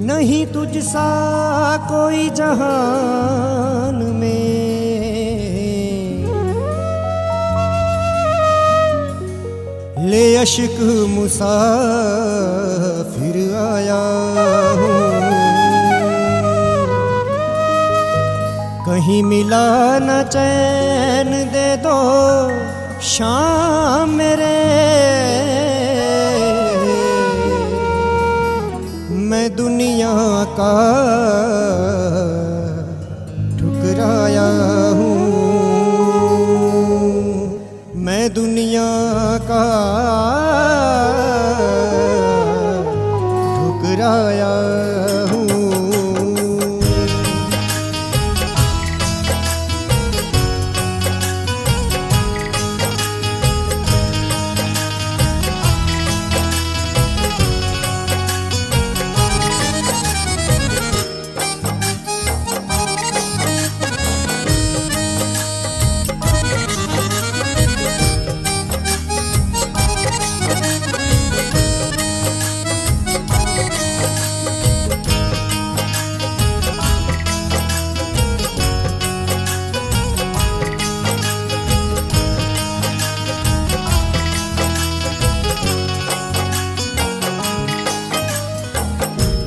नहीं तुझसा कोई जहान में, ले अश्क मुसाफिर आया हूँ। कहीं मिला न चैन दे दो शाम मेरे, मैं दुनिया का ठुकराया हूँ, मैं दुनिया का ठुकराया हूँ।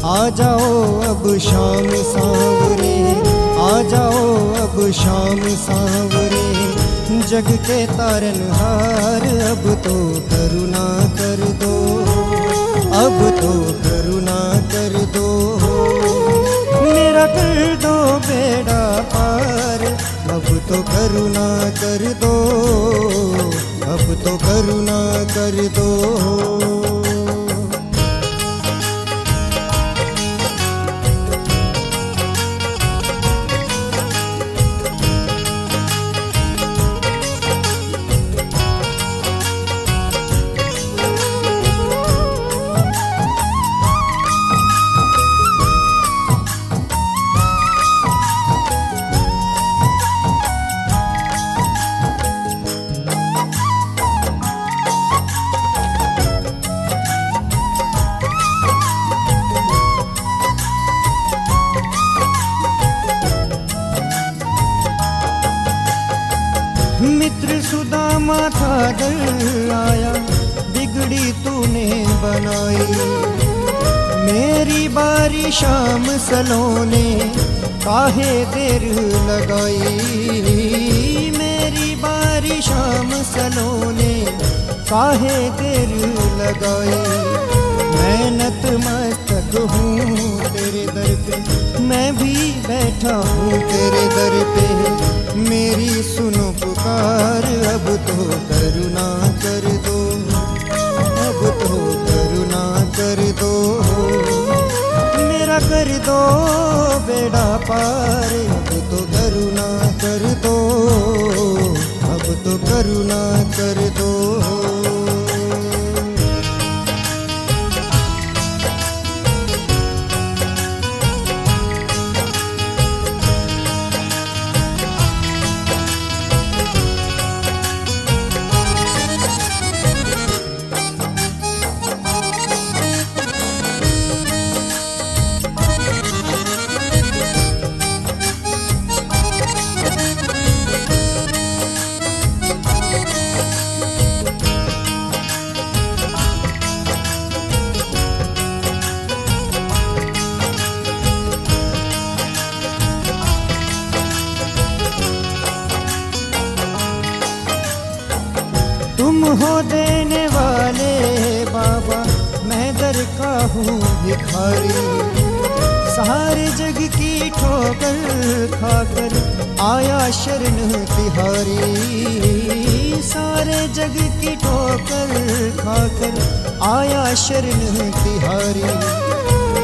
आ जाओ अब शाम सांवरे, आ जाओ अब शाम सांवरे, जग के तारनहार अब तो करुणा कर दो, अब तो करुणा कर दो, मेरा कर दो बेड़ा पार, अब तो करुणा कर दो, अब तो करुणा कर दो। मित्र सुदामा था दर आया, बिगड़ी तूने बनाई, मेरी बारी शाम सलोने काहे देर लगाई, मेरी बारी शाम सलोने काहे देर लगाई, मैं नतमस्तक हूँ तेरे दर पे, मैं भी बैठा हूँ तेरे दर पे, मेरी सुनो पुकार, अब तो करुणा कर दो, अब तो करुणा कर दो, मेरा कर दो बेड़ा पार, अब तो करुणा कर दो, अब तो करुणा कर दो। तुम हो देने वाले बाबा, मैं दर का हूँ भिखारी, सारे जग की ठोकर खाकर आया शरण तिहारी, सारे जग की ठोकर खाकर आया शरण तिहारी,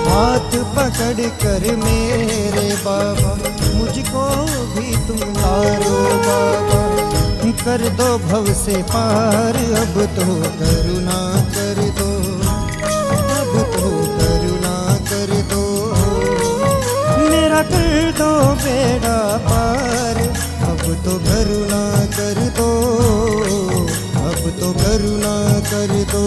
हाथ पकड़ कर मेरे बाबा मुझको भी तुम तारो बाबा, कर दो भव से पार, अब तो करुणा कर दो, अब तो करुणा कर दो, मेरा कर दो बेड़ा पार, अब तो करुणा कर दो, अब तो करुणा कर दो।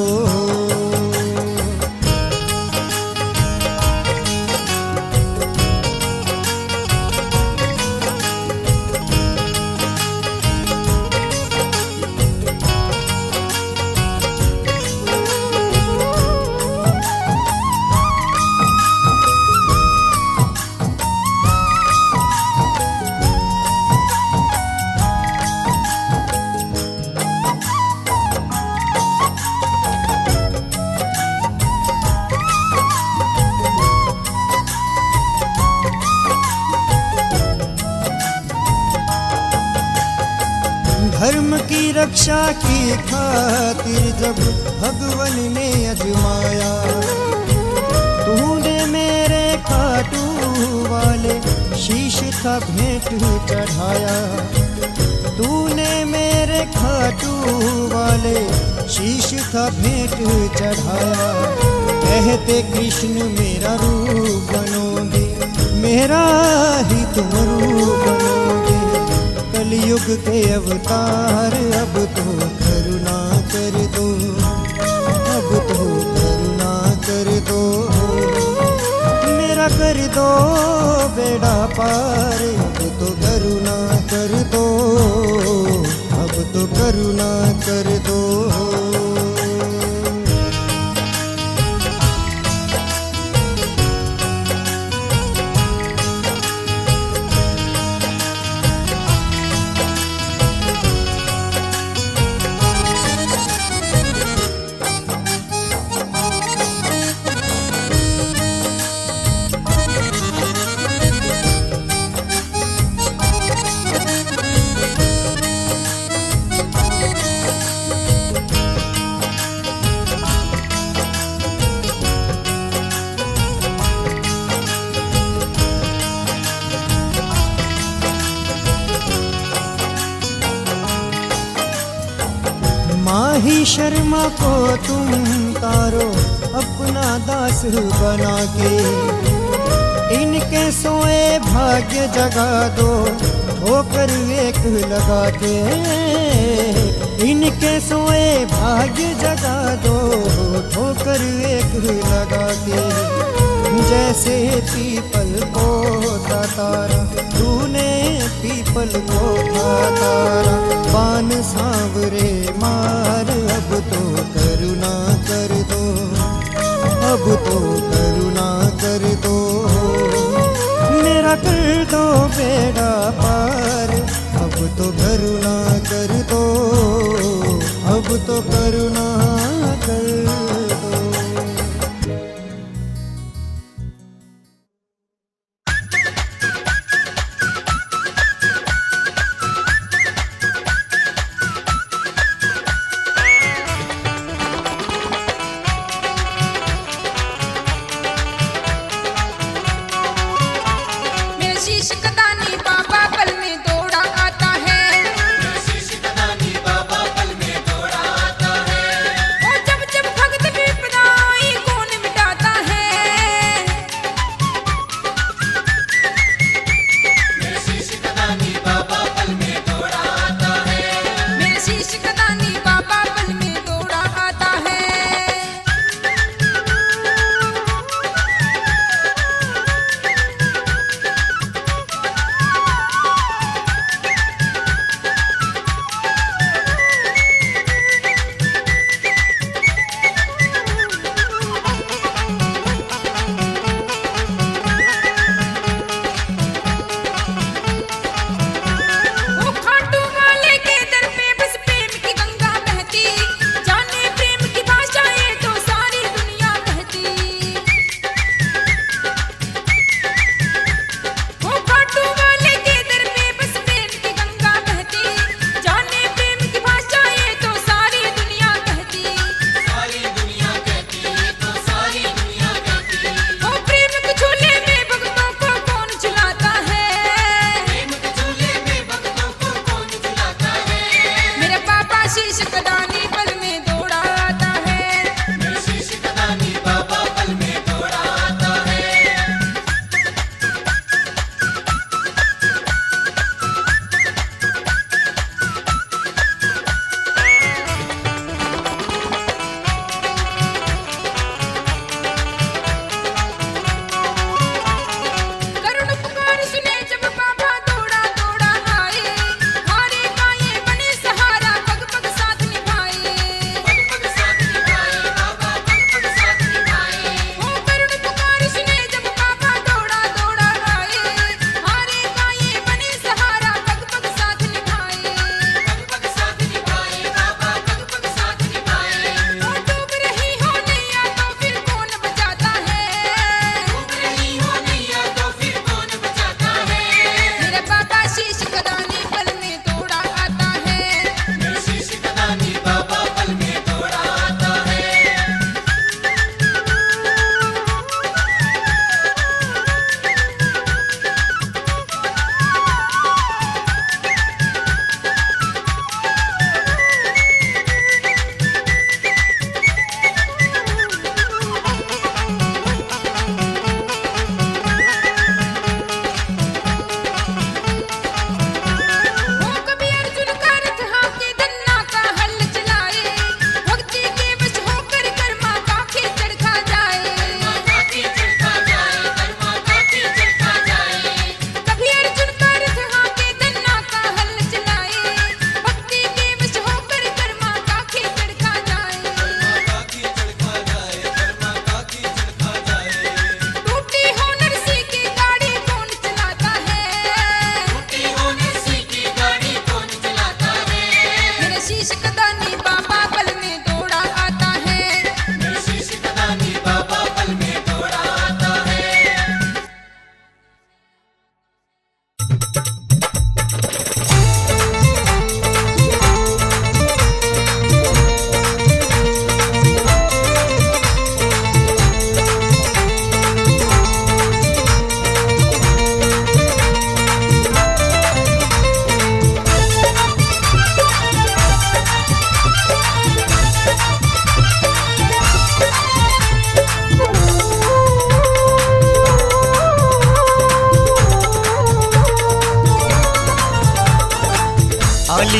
रक्षा की खातिर जब भगवन ने अजमाया, तूने मेरे खाटू वाले शीश का भेंट चढ़ाया, तूने मेरे खाटू वाले शीश का भेंट चढ़ाया। कहते कृष्ण मेरा रूप बनोगे, मेरा ही तुम रूप बनोगे। कलयुग के अवतार अब तो करुणा कर दो, अब तो करुणा कर दो, मेरा कर दो बेड़ा पार। अब तो करुणा कर दो, अब तो करुणा कर दो। माही शर्मा को तुम तारो अपना दास बना के, इनके सोए भाग्य जगा दो ठोकर एक लगा के, इनके सोए भाग्य जगा दो ठोकर एक लगा के। जैसे पीपल को था तारा, तूने पीपल को था तारा। बान सांवरे मार, अब तो करुणा कर दो, अब तो करुणा कर दो, मेरा कर दो बेड़ा पार। अब तो करुणा कर दो, अब तो करुणा कर दो।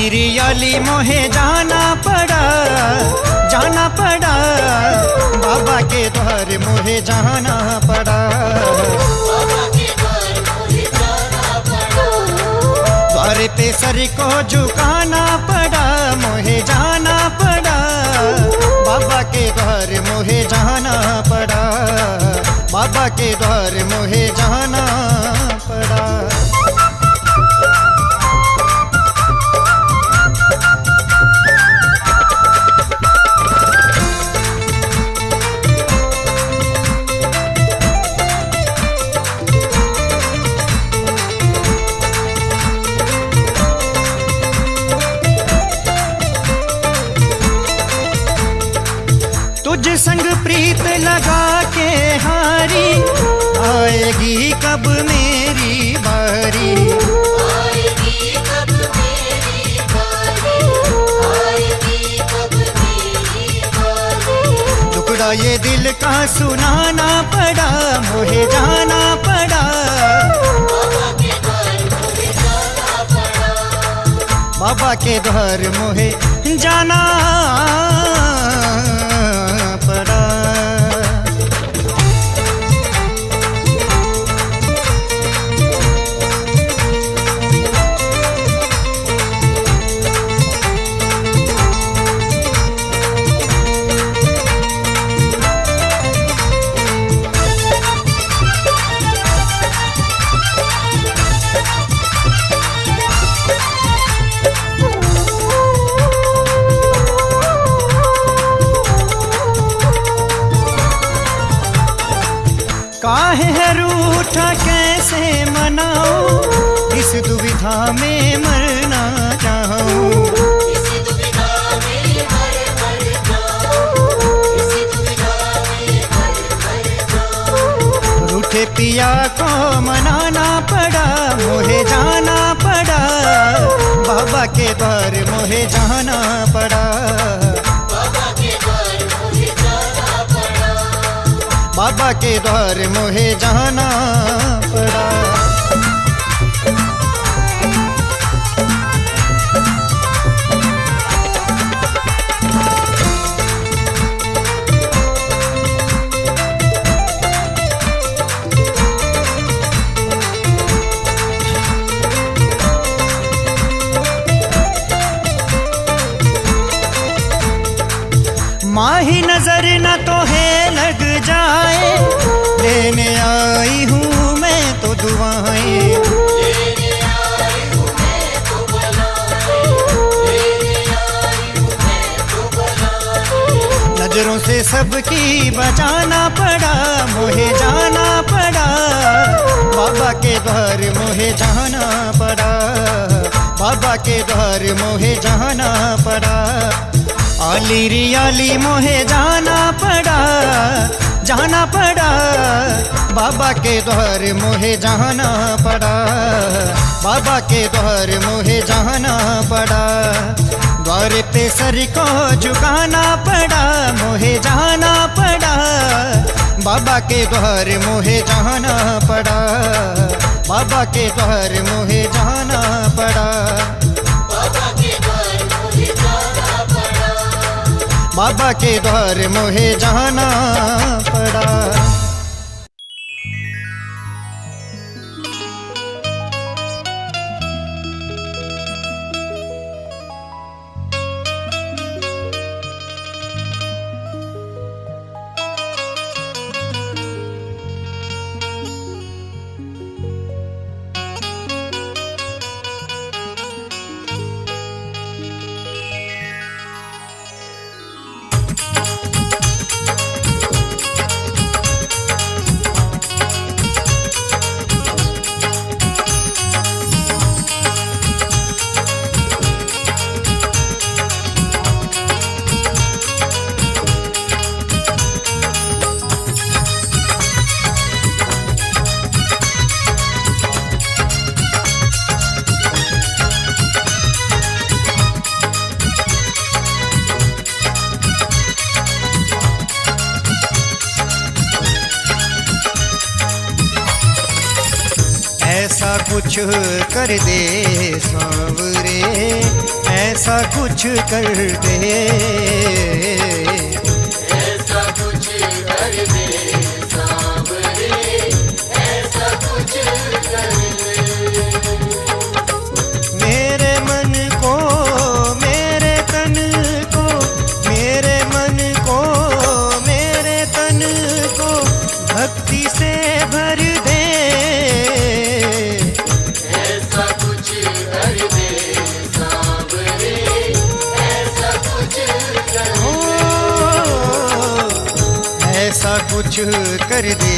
आली रियाली मोहे जाना पड़ा, जाना पड़ा, बाबा के द्वार मोहे जाना पड़ा। द्वार पे सर को झुकाना पड़ा, मोहे जाना पड़ा, बाबा के द्वार मोहे जाना पड़ा, बाबा के द्वार मोहे जाना पड़ा। तुझ संग प्रीत लगा के हारी, आएगी कब मेरी बारी, आएगी कब मेरी बारी, आएगी कब मेरी बारी। टुकड़ा ये दिल का सुनाना पड़ा, मोहे जाना पड़ा, बाबा के द्वार मोहे जाना पड़ा, बाबा के द्वार मोहे जाना पड़ा। काहे है रूठा कैसे मनाऊं, इस दुविधा में मरना चाहूं, इस दुविधा में मर जाऊं, इस दुविधा में मर जाऊं। रूठे पिया को मनाना पड़ा, मोहे जाना पड़ा, बाबा के द्वार मोहे जाना पड़ा, बाबा के द्वार मोहे जाना पड़ा, बाबा के द्वार मोहे जाना पड़ा। माही नजर न तो है लग जाए, लेने आई हूँ मैं तो दुआएं, लेने आई हूँ मैं तो बुलाए, लेने आई हूँ मैं तो बुलाए। नजरों से सबकी बचाना पड़ा, मोहे जाना पड़ा, बाबा के द्वार मोहे जाना पड़ा, बाबा के द्वार मोहे जाना पड़ा। आली रियाली मोहे जाना पड़ा, जाना पड़ा, बाबा के द्वार मोहे जाना पड़ा, बाबा के द्वार मोहे जाना पड़ा। द्वार पे सर को झुकाना पड़ा, मोहे जाना पड़ा, बाबा के द्वार मोहे जाना पड़ा, बाबा के द्वार मोहे जाना पड़ा, बाबा के द्वार मोहे जाना पड़ा, बाबा के द्वार मोहे जाना पड़ा। कुछ कर दे सांवरे, ऐसा कुछ कर दे, ऐसा कुछ कर दे सांवरे, ऐसा कुछ कर दे। मेरे मन को, मेरे तन को, मेरे मन को, मेरे तन को भक्ति से भर दे, ऐसा कुछ कर दे सांवरे, ऐसा कुछ कर दे। ऐसा कुछ कर दे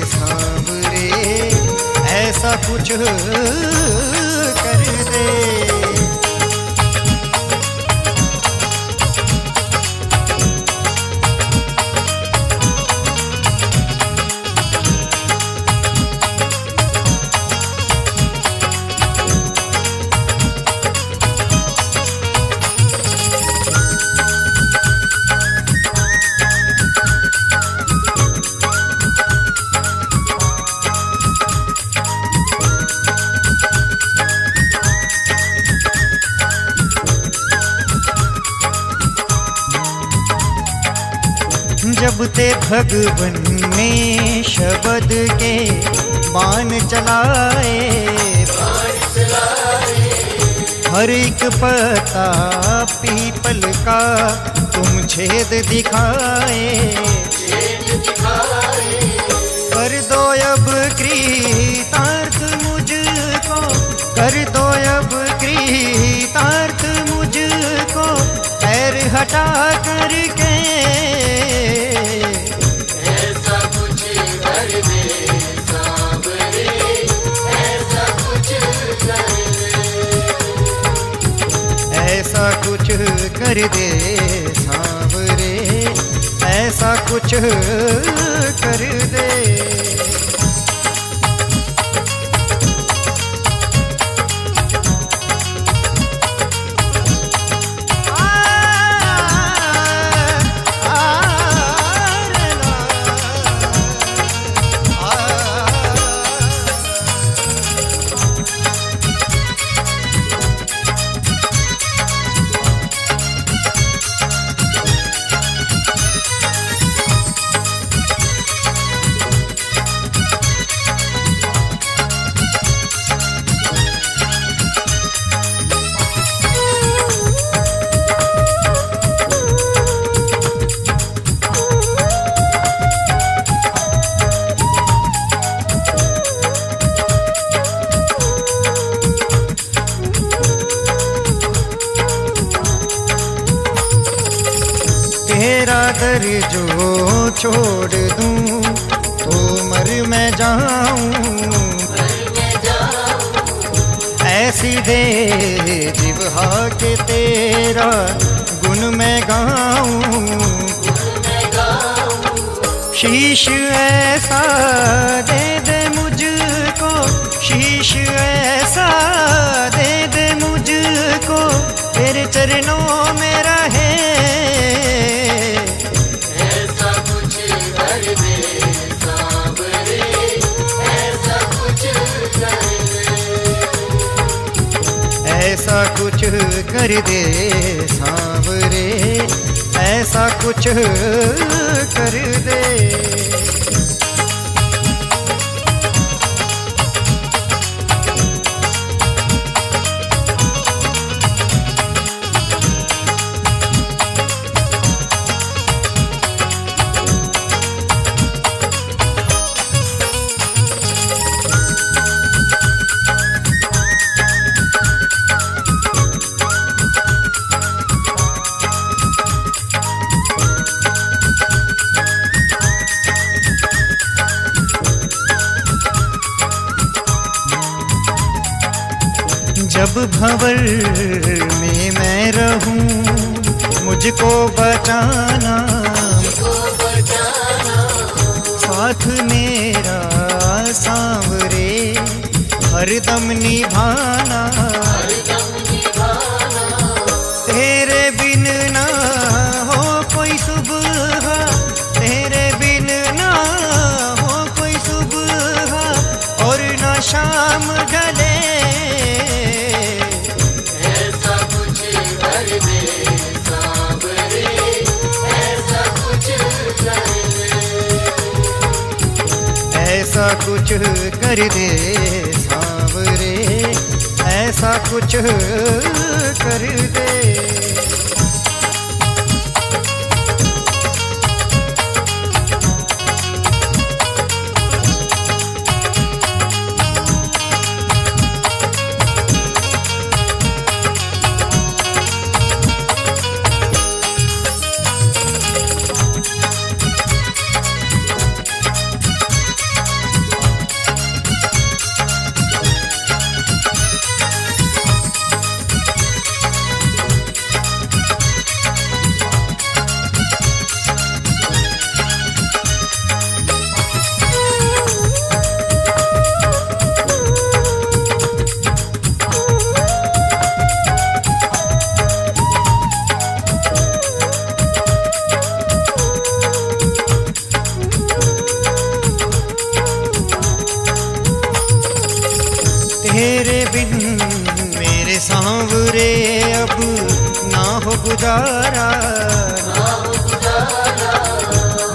सांवरे, ऐसा कुछ कर दे। जब ते भगवन ने शब्द के बाण चलाए, हर एक पत्ता पीपल का तुम छेद दिखाए, कर दो अब कृतार्थ मुझको, कर दो अब कृतार्थ मुझको, पैर हटा करके, ऐसा कुछ कर दे सांवरे, ऐसा कुछ कर दे। ऐसा कुछ कर दे सांवरे, ऐसा कुछ कर दे। तेरा दर जो छोड़ दूं तो मर मैं जाऊं, ऐसी दे जिह्वा के तेरा गुण मैं गाऊं, शीश ऐसा दे दे मुझको, शीश ऐसा दे दे मुझको, तेरे चरणों में रहे, ऐसा कुछ कर दे सांवरे, ऐसा कुछ कर दे। ऐसा कुछ कर दे सांवरे, ऐसा कुछ कर दे। जब भंवर में मैं रहूं मुझको बचाना, साथ मेरा सांवरे हरदम निभाना, तेरे बिन ना हो कोई सुबह, तेरे बिन ना हो कोई सुबह और ना शाम ढल ऐसा कुछ कर दे सांवरे, ऐसा कुछ कर दे। तेरे बिन मेरे सांवरे अब ना हो गुजारा,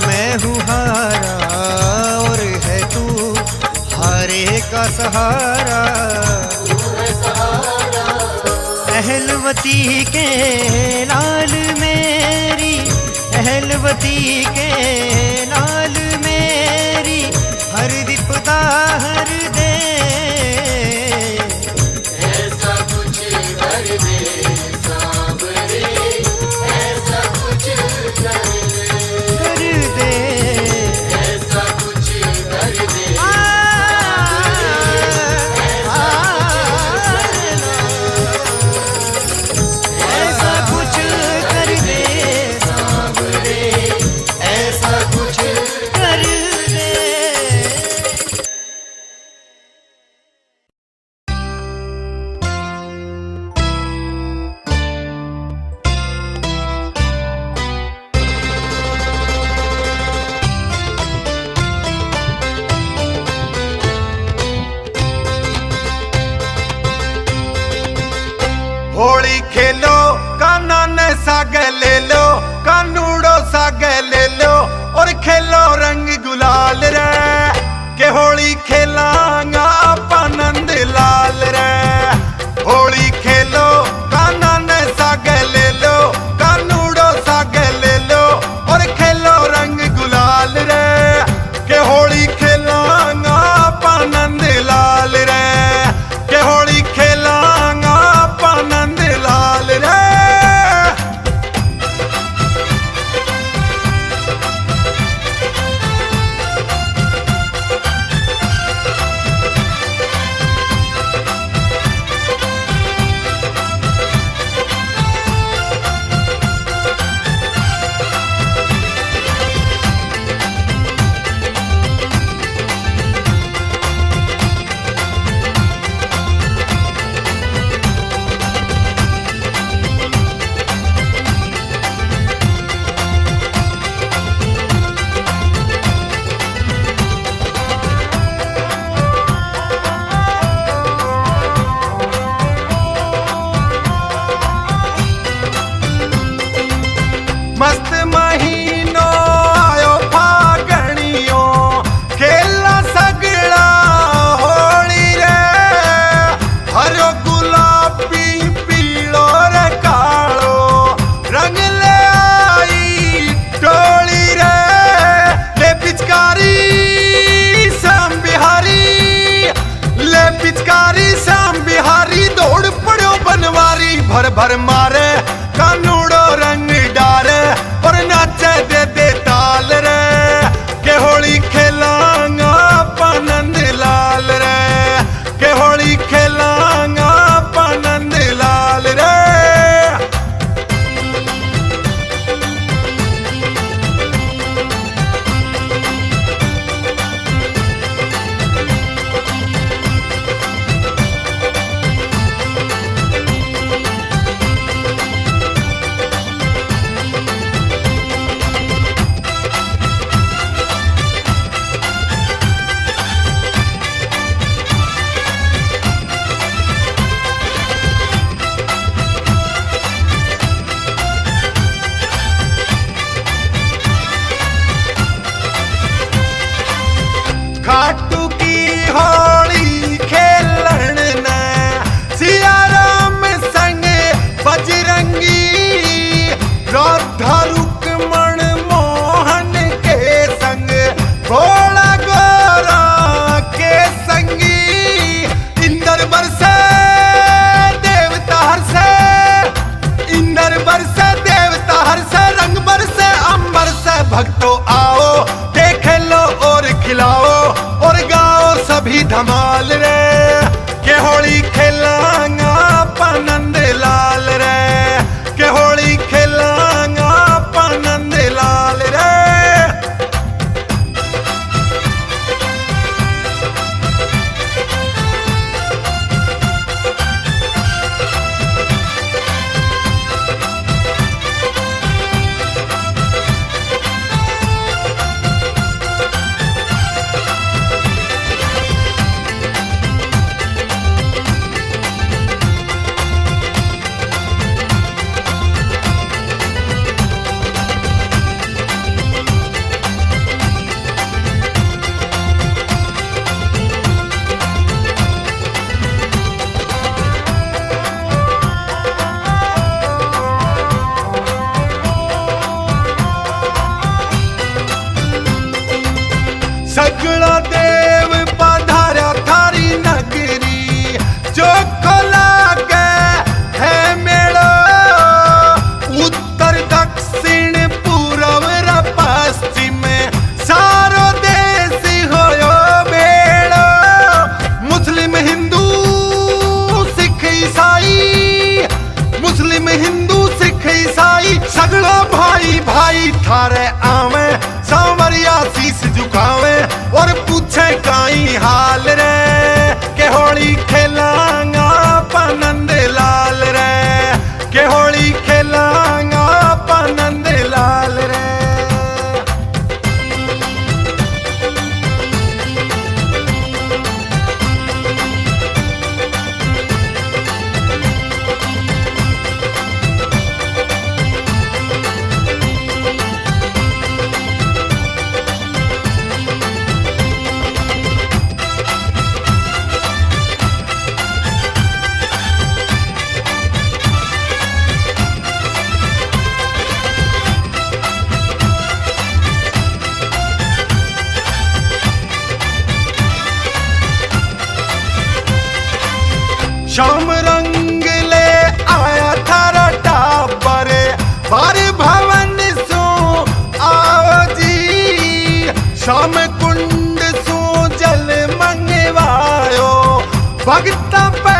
मैं हूँ हारा और है तू हारे का सहारा। अहलवती के लाल मेरी, अहलवती के लाल मेरी हर विपदा हर दे। ऐसा कुछ कर दे सांवरे, ऐसा कुछ कर दे, ऐसा कुछ कर दे। ऐसा कुछ कर दे सांवरे, ऐसा कुछ कर दे। होली खेलो काना ने साग ले लो, कानूड़ो साग ले लो और खेलो रंग गुलाल रे, के होली खेलांगा आपा नंद लाल रे। होली खेलो काना ने साग ले लो, कानूड़ो साग ले लो और खेलो रंग गुलाल रे, के होली खेलांगा आपा नंद लाल रे, के होली खेलांगा आपा नंद लाल रे। मस्त महीनो आयो फागणियो, खेला सगड़ा होली रे, हरो गुलाबी पीलो रे कालो रंग ले आई टोली रे। ले पिचकारी शाम बिहारी, ले पिचकारी शाम बिहारी, दौड़ पड़ो बनवारी भर भर मारे कानूड़ो रंग डारे और नाचे दे दे ताल रे, के होली खेलांगा आपा नंद लाल रे, के होली खेलांगा आपा नंद लाल रे। आओ, देख लो और खिलाओ और गाओ सभी धमाल रे, के होली खेलांगा पनंद लाल रे, के होली खेलांगा पनंद लाल रे। सगड़ा देव पधारा थारी नगरी, जो खोला के है मेड़ो, उत्तर दक्षिण पूर्व र पश्चिम सारो देश होयो मेड़ो। मुस्लिम हिंदू सिख ईसाई, मुस्लिम हिंदू सिख ईसाई सगड़ा भाई भाई थारे आवे, सांवरिया शीस झुकावे और पूछे काई हाल रे, के होली खेलांगा पनंद लाल रे, के होली खेलांगा पनंद लाल रे। श्याम रंग ले आया थारा टापर, बार भवन सो आओ जी, श्याम कुंड सो जल मंगवायो, भगत पे